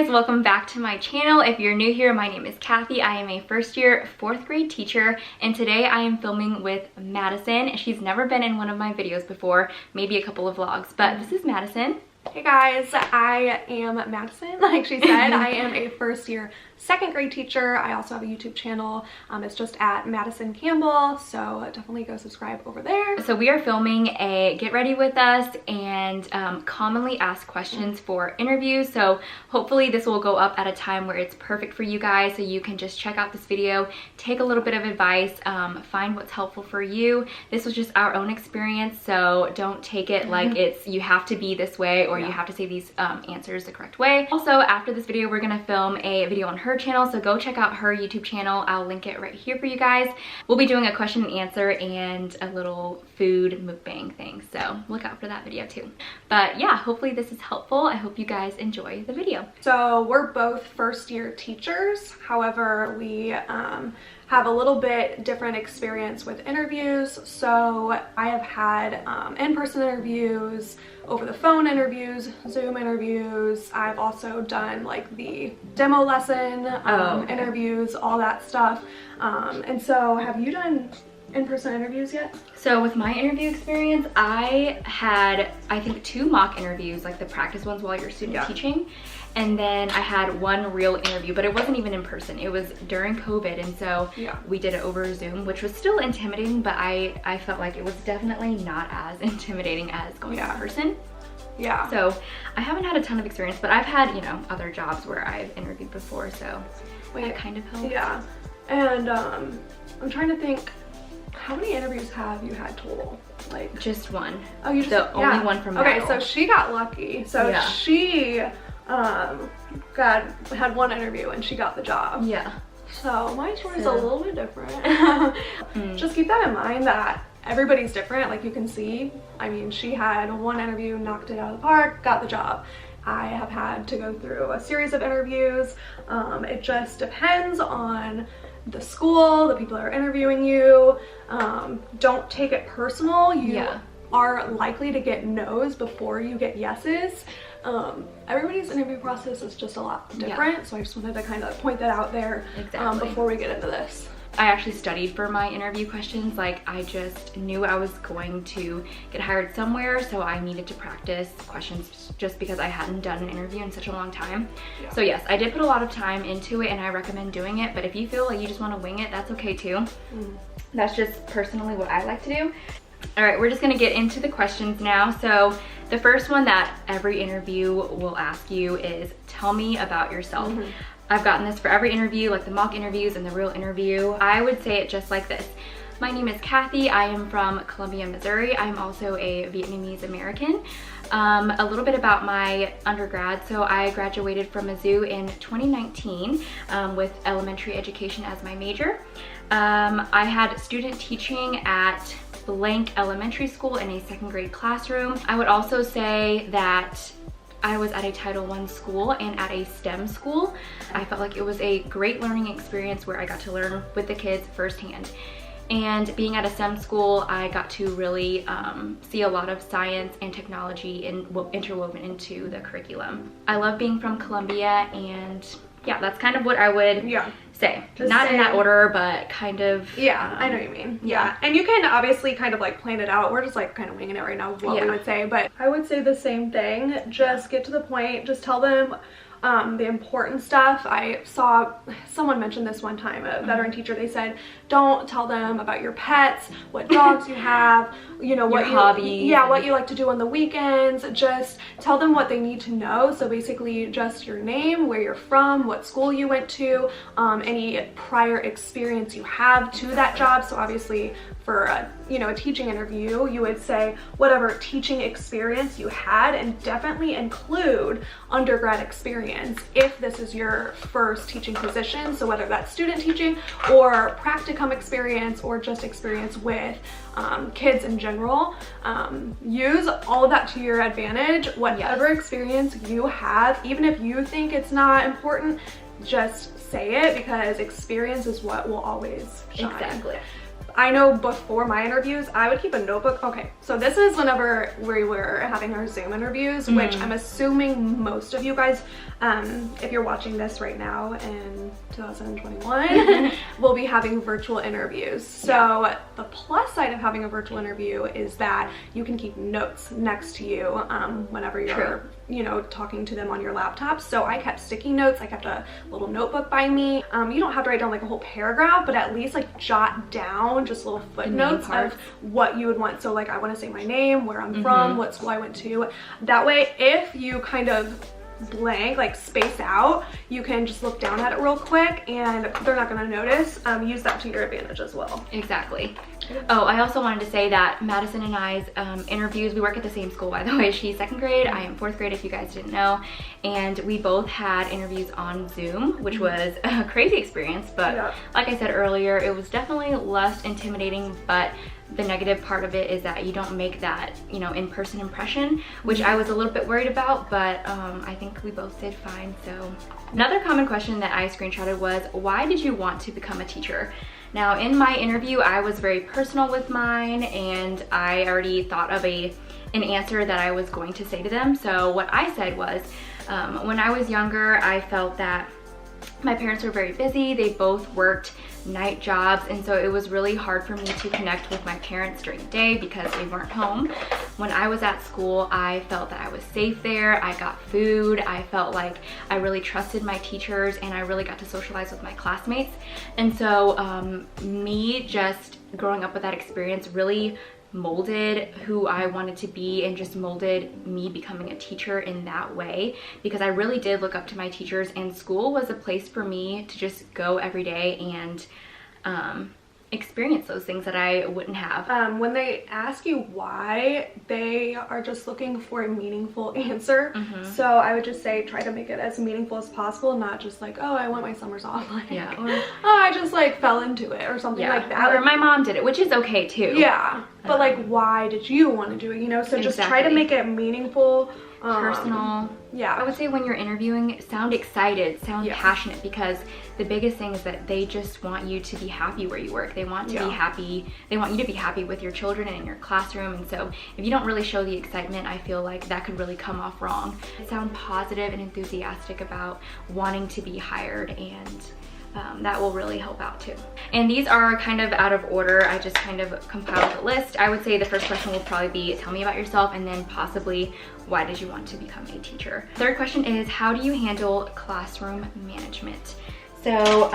guys, welcome back to my channel. If you're new here, my name is Kathy. I am a first year 4th grade teacher, and today I am filming with Madison. She's never been in one of my videos before, maybe a couple of vlogs, but this is Madison. Hey guys, I am Madison. Like she said, I am a first year 2nd grade teacher. I also have a YouTube channel. It's just at Madison Campbell, so definitely go subscribe over there. So we are filming a get ready with us and commonly asked questions for interviews. So hopefully this will go up at a time where it's perfect for you guys, so you can just check out this video, take a little bit of advice, find what's helpful for you. This was just our own experience, so don't take it like it's you have to be this way or you have to say these answers the correct way. Also, after this video, we're gonna film a video on her channel, so go check out her YouTube channel. I'll link it right here for you guys. We'll be doing a question and answer and a little food mukbang thing, so look out for that video too. But yeah, hopefully this is helpful. I hope you guys enjoy the video. So we're both first year teachers. However, we have a little bit different experience with interviews. So I have had in-person interviews, over the phone interviews, Zoom interviews. I've also done like the demo lesson interviews, all that stuff. And so have you done in-person interviews yet? So with my interview experience, I had, I think, 2 mock interviews, like the practice ones while you're student teaching. And then I had 1 real interview, but it wasn't even in person. It was during COVID, and so we did it over Zoom, which was still intimidating, but I felt like it was definitely not as intimidating as going in person. Yeah. So I haven't had a ton of experience, but I've had, you know, other jobs where I've interviewed before, so that kind of helps. Yeah. And I'm trying to think, how many interviews have you had total? Like just 1. Oh, you just the only one from Okay, so she got lucky. So she had 1 interview and she got the job. Yeah. So my story is a little bit different. Just keep that in mind that everybody's different. Like you can see, I mean, she had 1 interview, knocked it out of the park, got the job. I have had to go through a series of interviews. It just depends on the school, the people that are interviewing you. Don't take it personal. You are likely to get no's before you get yeses. Everybody's interview process is just a lot different, so I just wanted to kind of point that out there before we get into this. I actually studied for my interview questions. Like, I just knew I was going to get hired somewhere, so I needed to practice questions just because I hadn't done an interview in such a long time. So yes, I did put a lot of time into it, and I recommend doing it, but if you feel like you just want to wing it, that's okay too. That's just personally what I like to do. All right, we're just gonna get into the questions now. So the first one that every interview will ask you is, tell me about yourself. I've gotten this for every interview, like the mock interviews and the real interview. I would say it just like this. My name is Kathy. I am from Columbia, Missouri. I'm also a Vietnamese American. A little bit about my undergrad. So I graduated from Mizzou in 2019 with elementary education as my major. I had student teaching at blank elementary school in a 2nd grade classroom. I would also say that I was at a Title I school and at a STEM school. I felt like it was a great learning experience where I got to learn with the kids firsthand. And being at a STEM school, I got to really see a lot of science and technology interwoven into the curriculum. I love being from Columbia, and yeah, that's kind of what I would say. Not in that order, but kind of. Yeah, I know what you mean. Yeah, and you can obviously kind of like plan it out. We're just like kind of winging it right now of what we would say, but I would say the same thing. Just get to the point. Just tell them the important stuff. I saw someone mention this one time, a veteran teacher. They said, don't tell them about your pets, what dogs you have, you know, what hobbies. Yeah, what you like to do on the weekends. Just tell them what they need to know. So basically just your name, where you're from, what school you went to, any prior experience you have to that job. So obviously for a teaching interview, you would say whatever teaching experience you had, and definitely include undergrad experience if this is your first teaching position. So whether that's student teaching or practicum experience or just experience with kids in general, use all of that to your advantage. Whatever experience you have, even if you think it's not important, just say it, because experience is what will always shine. Exactly. I know before my interviews, I would keep a notebook. Okay, so this is whenever we were having our Zoom interviews, which I'm assuming most of you guys, if you're watching this right now in 2021, will be having virtual interviews. So the plus side of having a virtual interview is that you can keep notes next to you whenever you're you know, talking to them on your laptop. So I kept sticky notes. I kept a little notebook by me. You don't have to write down like a whole paragraph, but at least like jot down just little footnotes of what you would want. So like, I want to say my name, where I'm from, what school I went to. That way, if you kind of blank, like space out, you can just look down at it real quick and they're not going to notice. Use that to your advantage as well. Exactly. Oh, I also wanted to say that Madison and I's interviews, we work at the same school, by the way. She's 2nd grade, I am 4th grade, if you guys didn't know. And we both had interviews on Zoom, which was a crazy experience. But like I said earlier, it was definitely less intimidating, but the negative part of it is that you don't make that, you know, in-person impression, which I was a little bit worried about, but I think we both did fine. So another common question that I screenshotted was, why did you want to become a teacher? Now, in my interview, I was very personal with mine, and I already thought of an answer that I was going to say to them. So what I said was, when I was younger, I felt that my parents were very busy. They both worked night jobs, and so it was really hard for me to connect with my parents during the day because they weren't home. When I was at school, I felt that I was safe there. I got food. I felt like I really trusted my teachers, and I really got to socialize with my classmates. And so me just growing up with that experience really molded who I wanted to be, and just molded me becoming a teacher in that way, because I really did look up to my teachers, and school was a place for me to just go every day and experience those things that I wouldn't have. When they ask you why, they are just looking for a meaningful answer. So I would just say try to make it as meaningful as possible, not just like, oh, I want my summers off, like, or oh, I just like fell into it or something like that. Or my mom did it, which is okay too. But like, why did you want to do it, you know? So just try to make it meaningful, personal. I would say when you're interviewing, sound excited, sound passionate, because the biggest thing is that they just want you to be happy where you work. They want to be happy. They want you to be happy with your children and in your classroom. And so if you don't really show the excitement, I feel like that could really come off wrong. Sound positive and enthusiastic about wanting to be hired, and that will really help out too. And these are kind of out of order. I just kind of compiled a list. I would say the first question will probably be, tell me about yourself, and then possibly, why did you want to become a teacher? Third question is, how do you handle classroom management? So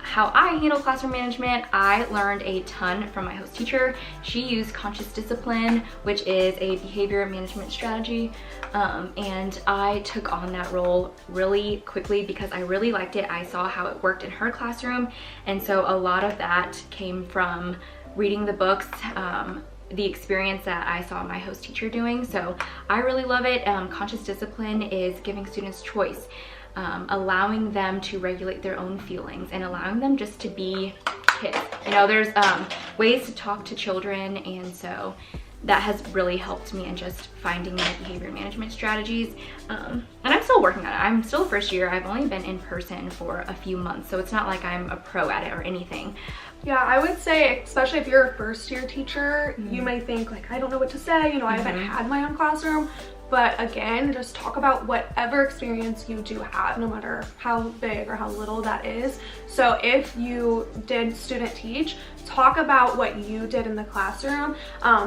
how I handle classroom management, I learned a ton from my host teacher. She used conscious discipline, which is a behavior management strategy. And I took on that role really quickly because I really liked it. I saw how it worked in her classroom. And so a lot of that came from reading the books, the experience that I saw my host teacher doing. So I really love it. Conscious discipline is giving students choice. Allowing them to regulate their own feelings and allowing them just to be kids. You know, there's ways to talk to children, and so that has really helped me in just finding my behavior management strategies. And I'm still working on it. I'm still first year. I've only been in person for a few months, so it's not like I'm a pro at it or anything. Yeah, I would say, especially if you're a first year teacher, you may think like, I don't know what to say, you know, I haven't had my own classroom. But again, just talk about whatever experience you do have, no matter how big or how little that is. So if you did student teach, talk about what you did in the classroom.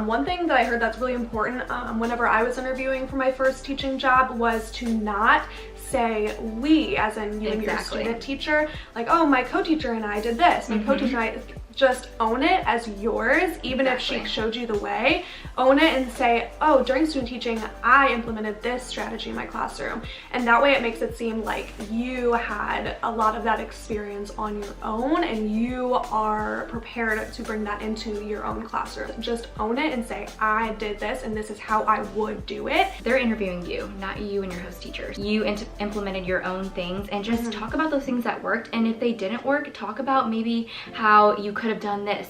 One thing that I heard that's really important whenever I was interviewing for my first teaching job was to not say we, as in you and your student teacher, like, oh, my co-teacher and I did this, my co-teacher and I. Just own it as yours, even if she showed you the way. Own it and say, oh, during student teaching, I implemented this strategy in my classroom. And that way it makes it seem like you had a lot of that experience on your own, and you are prepared to bring that into your own classroom. Just own it and say, I did this, and this is how I would do it. They're interviewing you, not you and your host teachers. You implemented your own things, and just talk about those things that worked. And if they didn't work, talk about maybe how you could have done this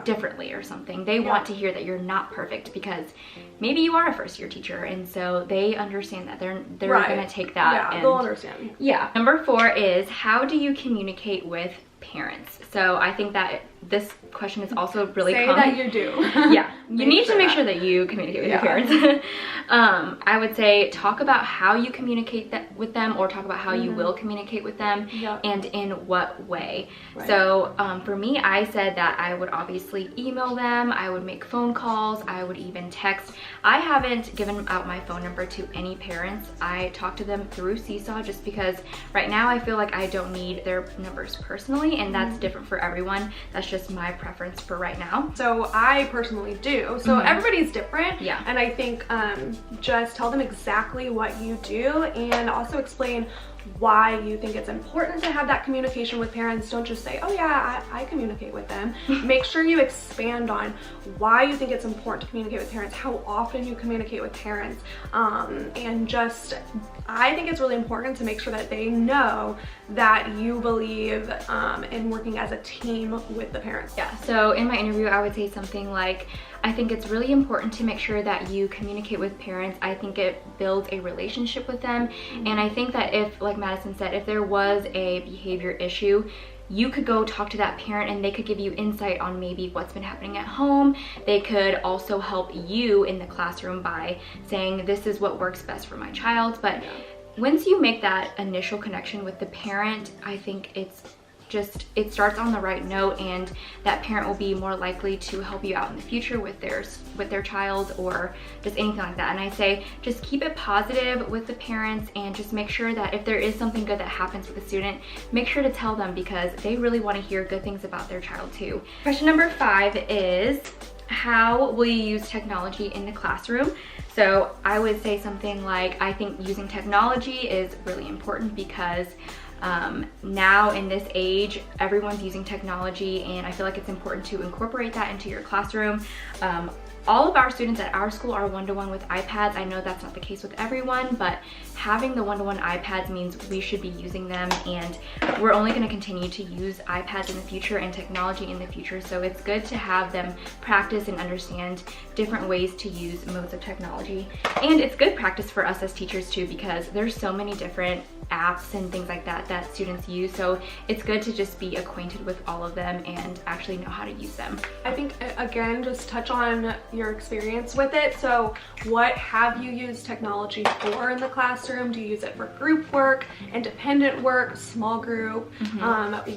differently or something. They want to hear that you're not perfect, because maybe you are a first year teacher, and so they understand that they're gonna take that. Yeah, they'll understand. Yeah. Number 4 is, how do you communicate with parents? So I think that this question is also really Say common. that you do. Yeah, you need to make sure that you communicate with your parents. I would say talk about how you communicate with them, or talk about how you will communicate with them, and in what way. Right. So for me, I said that I would obviously email them, I would make phone calls, I would even text. I haven't given out my phone number to any parents. I talk to them through Seesaw just because right now I feel like I don't need their numbers personally, and that's different for everyone. That's just my preference for right now. So I personally do. So everybody's different. Yeah. And I think just tell them exactly what you do, and also explain why you think it's important to have that communication with parents. Don't just say, oh yeah, I communicate with them. Make sure you expand on why you think it's important to communicate with parents, how often you communicate with parents, and just, I think it's really important to make sure that they know that you believe in working as a team with the parents. Yeah, so in my interview, I would say something like, I think it's really important to make sure that you communicate with parents. I think it builds a relationship with them. And I think that if, like Madison said, if there was a behavior issue, you could go talk to that parent and they could give you insight on maybe what's been happening at home. They could also help you in the classroom by saying, this is what works best for my child. But once you make that initial connection with the parent, I think it starts on the right note, and that parent will be more likely to help you out in the future with their child, or just anything like that. And I say just keep it positive with the parents, and just make sure that if there is something good that happens with a student, make sure to tell them, because they really want to hear good things about their child too. Question number 5 is, how will you use technology in the classroom? So I would say something like, I think using technology is really important because now in this age, everyone's using technology, and I feel like it's important to incorporate that into your classroom. All of our students at our school are one-to-one with iPads. I know that's not the case with everyone, but having the one-to-one iPads means we should be using them, and we're only going to continue to use iPads in the future and technology in the future. So it's good to have them practice and understand different ways to use modes of technology. And it's good practice for us as teachers too, because there's so many different apps and things like that that students use. So it's good to just be acquainted with all of them and actually know how to use them. I think, again, just touch on your experience with it. So what have you used technology for in the classroom? Do you use it for group work, independent work, small group?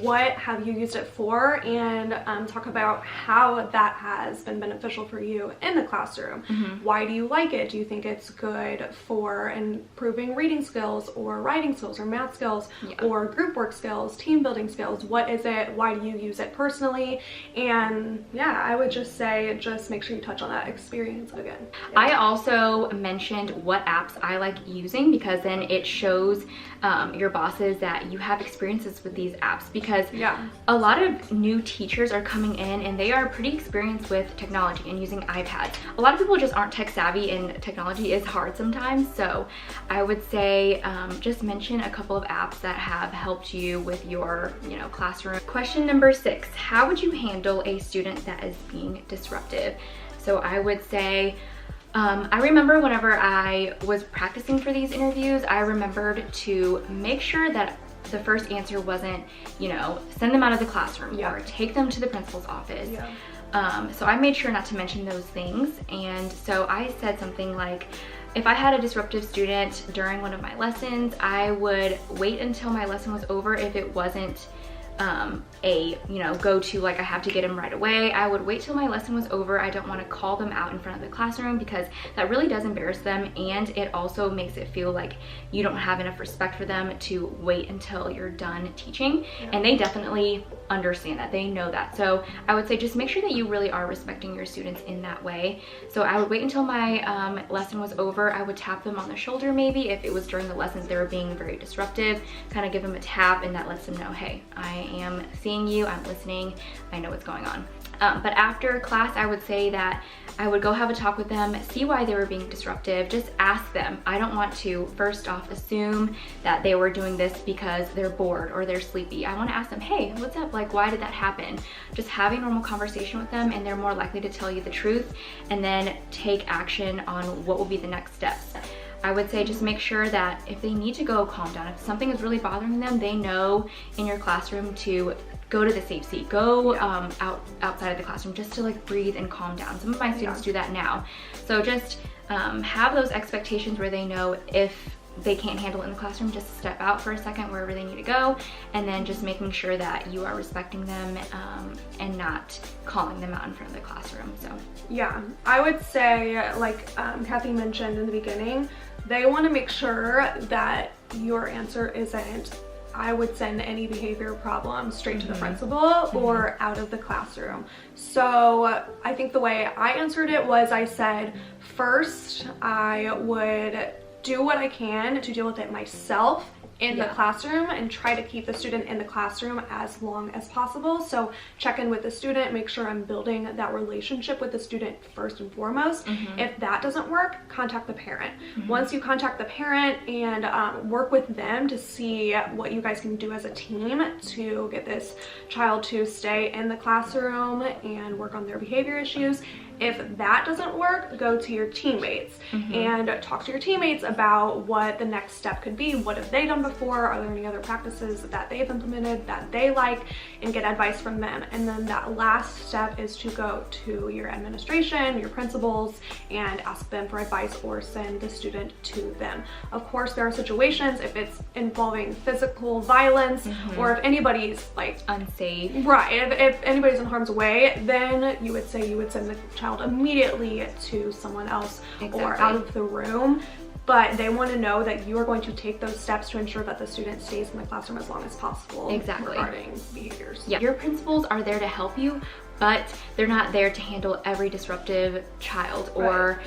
What have you used it for? And talk about how that has been beneficial for you in the classroom. Why do you like it? Do you think it's good for improving reading skills, or writing skills, or math skills, or group work skills, team building skills? What is it? Why do you use it personally? And yeah, I would just say, just make sure you touch on that experience again. I also mentioned what apps I like using, because then it shows your bosses that you have experiences with these apps, because a lot of new teachers are coming in and they are pretty experienced with technology and using iPads. A lot of people just aren't tech savvy, and technology is hard sometimes. So I would say just mention a couple of apps that have helped you with your classroom. Question number 6, how would you handle a student that is being disruptive? So I would say, I remember whenever I was practicing for these interviews, I remembered to make sure that the first answer wasn't, send them out of the classroom or take them to the principal's office. So I made sure not to mention those things. And so I said something like, if I had a disruptive student during one of my lessons, I would wait until my lesson was over. If it wasn't go to like I have to get him right away, I would wait till my lesson was over. I don't want to call them out in front of the classroom, because that really does embarrass them, and it also makes it feel like you don't have enough respect for them to wait until you're done teaching. And they definitely understand that, they know that. So I would say just make sure that you really are respecting your students in that way. So I would wait until my lesson was over. I would tap them on the shoulder, maybe if it was during the lessons they were being very disruptive, kind of give them a tap, and that lets them know, hey, I am seeing you, I'm listening, I know what's going on. But after class, I would say that I would go have a talk with them, see why they were being disruptive, just ask them. I don't want to, first off, assume that they were doing this because they're bored or they're sleepy. I want to ask them, hey, what's up? Like, why did that happen? Just have a normal conversation with them, and they're more likely to tell you the truth and then take action on what will be the next steps. I would say just make sure that if they need to go calm down, if something is really bothering them, they know in your classroom to go to the safe seat, go outside of the classroom just to like breathe and calm down. Some of my students do that now. So just have those expectations where they know if they can't handle it in the classroom, just step out for a second wherever they need to go, and then just making sure that you are respecting them and not calling them out in front of the classroom. So yeah, I would say, like Kathy mentioned in the beginning, they want to make sure that your answer isn't, I would send any behavior problem straight to the principal or out of the classroom. So I think the way I answered it was, I said, first, I would do what I can to deal with it myself in the classroom and try to keep the student in the classroom as long as possible. So check in with the student, make sure I'm building that relationship with the student first and foremost. If that doesn't work, contact the parent. Once you contact the parent and work with them to see what you guys can do as a team to get this child to stay in the classroom and work on their behavior issues. If that doesn't work, go to your teammates and talk to your teammates about what the next step could be. What have they done before? Are there any other practices that they've implemented that they like, and get advice from them. And then that last step is to go to your administration, your principals, and ask them for advice or send the student to them. Of course, there are situations if it's involving physical violence or if anybody's like unsafe. Right, if anybody's in harm's way, then you would say you would send the child immediately to someone else or out of the room. But they want to know that you are going to take those steps to ensure that the student stays in the classroom as long as possible regarding behaviors. Your principals are there to help you, but they're not there to handle every disruptive child or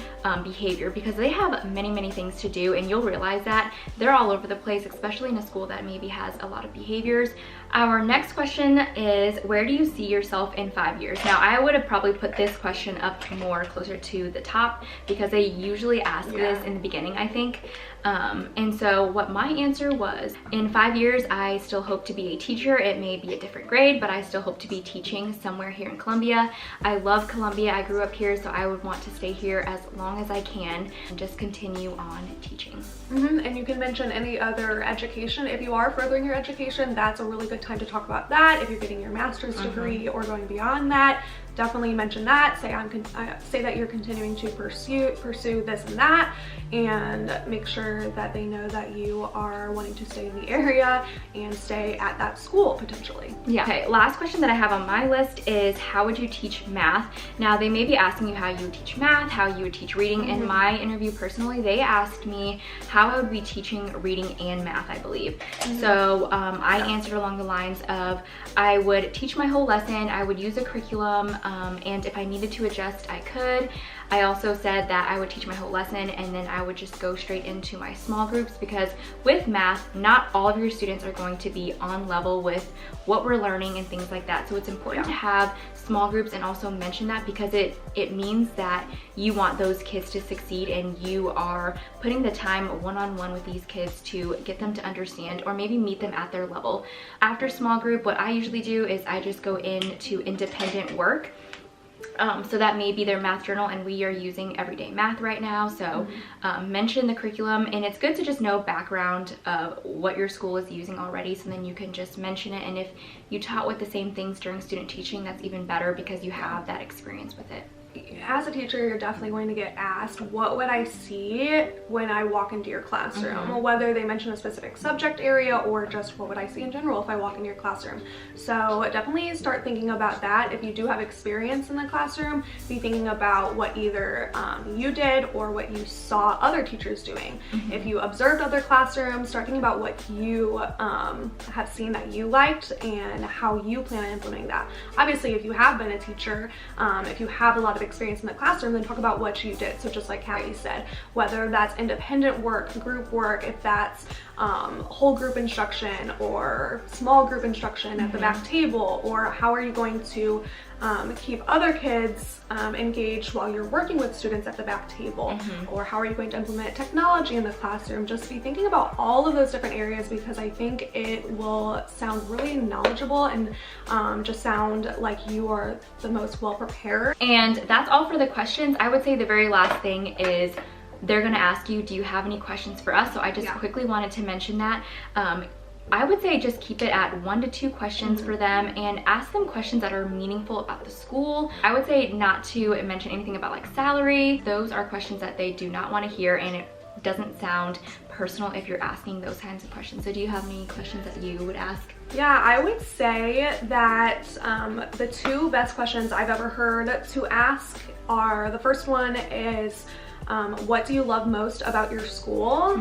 behavior, because they have many things to do, and you'll realize that they're all over the place, especially in a school that maybe has a lot of behaviors. Our next question is, where do you see yourself in 5 years? Now, I would have probably put this question up more closer to the top because they usually ask this in the beginning, I think. And so what my answer was, in 5 years, I still hope to be a teacher. It may be a different grade, but I still hope to be teaching somewhere here in Columbia. I love Columbia. I grew up here, so I would want to stay here as long as I can and just continue on teaching. And you can mention any other education. If you are furthering your education, that's a really good time to talk about that. If you're getting your master's degree or going beyond that, definitely mention that. Say that you're continuing to pursue this and that, and make sure that they know that you are wanting to stay in the area and stay at that school potentially. Okay, last question that I have on my list is, how would you teach math? Now, they may be asking you how you would teach math, how you would teach reading. In my interview personally, they asked me how I would be teaching reading and math, I believe. So I answered along the lines of, I would teach my whole lesson, I would use a curriculum, and if I needed to adjust, I could. I also said that I would teach my whole lesson and then I would just go straight into my small groups, because with math, not all of your students are going to be on level with what we're learning and things like that. So it's important to have small groups and also mention that, because it means that you want those kids to succeed and you are putting the time one-on-one with these kids to get them to understand or maybe meet them at their level. After small group, what I usually do is I just go into independent work. So that may be their math journal, and we are using everyday math right now. So mention the curriculum, and it's good to just know background of what your school is using already, so then you can just mention it. And if you taught with the same things during student teaching, that's even better because you have that experience with it. As a teacher, you're definitely going to get asked, what would I see when I walk into your classroom? Whether they mention a specific subject area or just what would I see in general if I walk into your classroom. So definitely start thinking about that. If you do have experience in the classroom, be thinking about what either you did or what you saw other teachers doing. If you observed other classrooms, start thinking about what you have seen that you liked and how you plan on implementing that. Obviously, if you have been a teacher, if you have a lot of experience in the classroom, then talk about what you did. So just like Kathy said, whether that's independent work, group work, if that's whole group instruction or small group instruction at the back table, or how are you going to keep other kids engaged while you're working with students at the back table, or how are you going to implement technology in the classroom. Just be thinking about all of those different areas, because I think it will sound really knowledgeable and just sound like you are the most well prepared. And that's all for the questions. I would say the very last thing is, they're gonna ask you, do you have any questions for us? So I just quickly wanted to mention that. I would say just keep it at 1 to 2 questions for them, and ask them questions that are meaningful about the school. I would say not to mention anything about like salary. Those are questions that they do not want to hear, and it doesn't sound personal if you're asking those kinds of questions. So do you have any questions that you would ask? Yeah, I would say that the 2 best questions I've ever heard to ask are, the first one is, what do you love most about your school?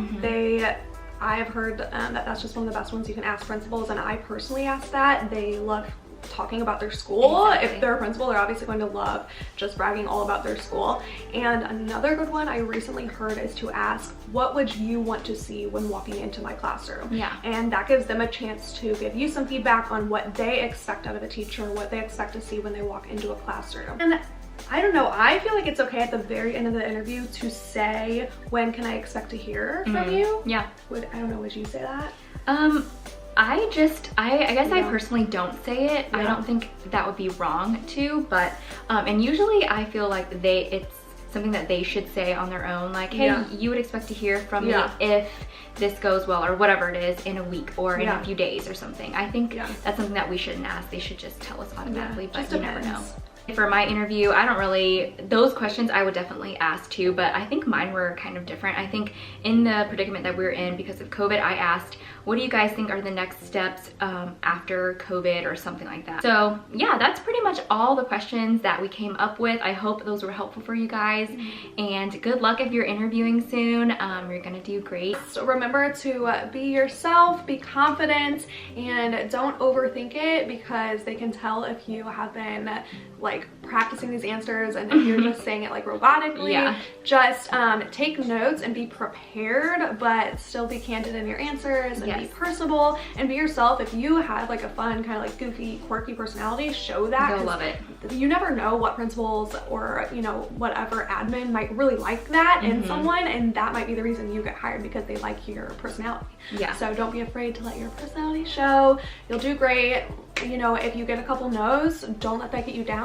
I've heard that that's just one of the best ones you can ask principals, and I personally ask that. They love talking about their school. If they're a principal, they're obviously going to love just bragging all about their school. And another good one I recently heard is to ask, what would you want to see when walking into my classroom? And that gives them a chance to give you some feedback on what they expect out of a teacher, what they expect to see when they walk into a classroom. And I don't know, I feel like it's okay at the very end of the interview to say, when can I expect to hear from you? I don't know, would you say that? I guess I personally don't say it. I don't think that would be wrong to, but and usually I feel like it's something that they should say on their own, like, hey, you would expect to hear from me if this goes well, or whatever it is, in a week or in a few days or something. I think that's something that we shouldn't ask. They should just tell us automatically, but you never know. For my interview, I don't really, those questions I would definitely ask too, but I think mine were kind of different. I think in the predicament that we're in because of COVID, I asked, what do you guys think are the next steps after COVID or something like that? So yeah, that's pretty much all the questions that we came up with. I hope those were helpful for you guys, and good luck if you're interviewing soon. You're gonna do great. So remember to be yourself, be confident, and don't overthink it, because they can tell if you have been like practicing these answers and if you're just saying it like robotically. Just take notes and be prepared, but still be candid in your answers, and be personable and be yourself. If you have like a fun, kind of like goofy, quirky personality, show that. They'll love it. You never know what principals or, you know, whatever admin might really like that in someone, and that might be the reason you get hired, because they like your personality. So don't be afraid to let your personality show. You'll do great. You know, if you get a couple no's, don't let that get you down.